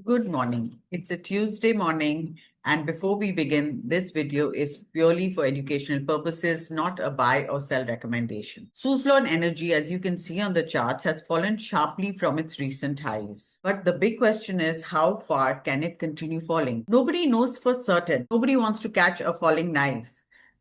Good morning. It's a Tuesday morning, and before we begin, this video is purely for educational purposes, not a buy or sell recommendation. Suzlon Energy, as you can see on the charts, has fallen sharply from its recent highs. But the big question is, how far can it continue falling? Nobody knows for certain. Nobody wants to catch a falling knife.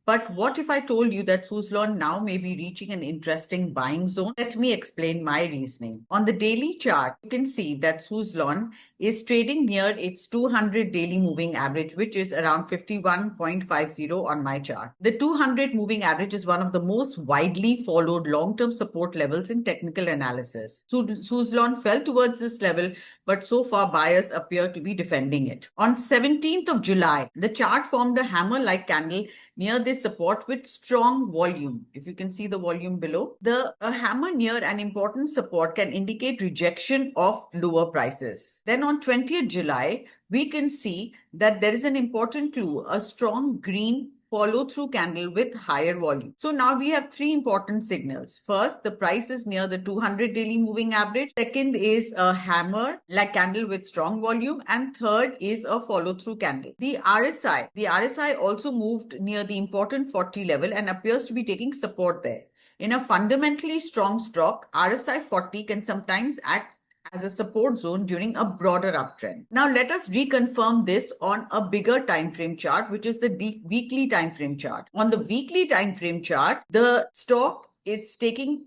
But what if I told you that Suzlon now may be reaching an interesting buying zone? Let me explain my reasoning. On the daily chart, you can see that Suzlon is trading near its 200 daily moving average, which is around 51.50 on my chart. The 200 moving average is one of the most widely followed long-term support levels in technical analysis. Suzlon fell towards this level, but so far buyers appear to be defending it. On 17th of July, the chart formed a hammer-like candle near this support with strong volume. If you can see the volume below, a hammer near an important support can indicate rejection of lower prices. Then on 20th July, we can see that there is an important clue, a strong green follow-through candle with higher volume. So now we have three important signals. First, the price is near the 200 daily moving average. Second is a hammer like candle with strong volume. And third is a follow-through candle. The RSI also moved near the important 40 level and appears to be taking support there. In a fundamentally strong stock, RSI 40 can sometimes act as a support zone during a broader uptrend. Now let us reconfirm this on a bigger time frame chart, which is the weekly time frame chart. On the weekly time frame chart, the stock is taking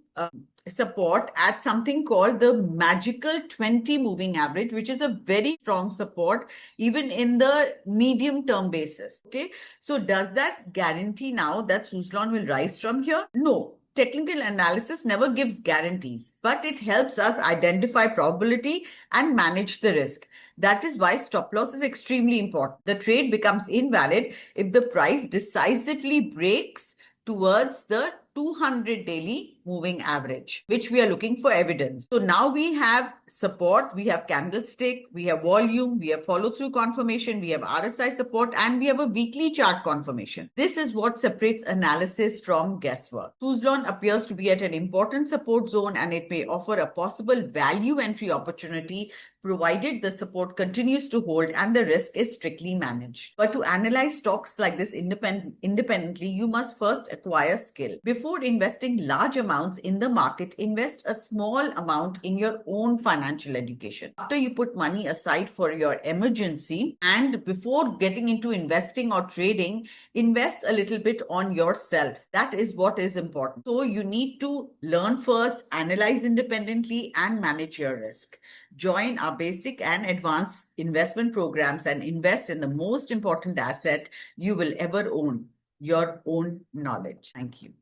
support at something called the magical 20 moving average, which is a very strong support even in the medium term basis. Okay, so does that guarantee now that Suzlon will rise from here? No. Technical analysis never gives guarantees, but it helps us identify probability and manage the risk. That is why stop loss is extremely important. The trade becomes invalid if the price decisively breaks towards the 200 daily moving average, which we are looking for evidence. So now we have support, we have candlestick, we have volume, we have follow through confirmation, we have RSI support, and we have a weekly chart confirmation. This is what separates analysis from guesswork. Suzlon appears to be at an important support zone, and it may offer a possible value entry opportunity provided the support continues to hold and the risk is strictly managed. But to analyze stocks like this independently, you must first acquire skill. Before investing large amounts in the market, invest a small amount in your own financial education. After you put money aside for your emergency, and before getting into investing or trading, invest a little bit on yourself. That is what is important. So you need to learn first, analyze independently, and manage your risk. Join our basic and advanced investment programs and invest in the most important asset you will ever own, your own knowledge. Thank you.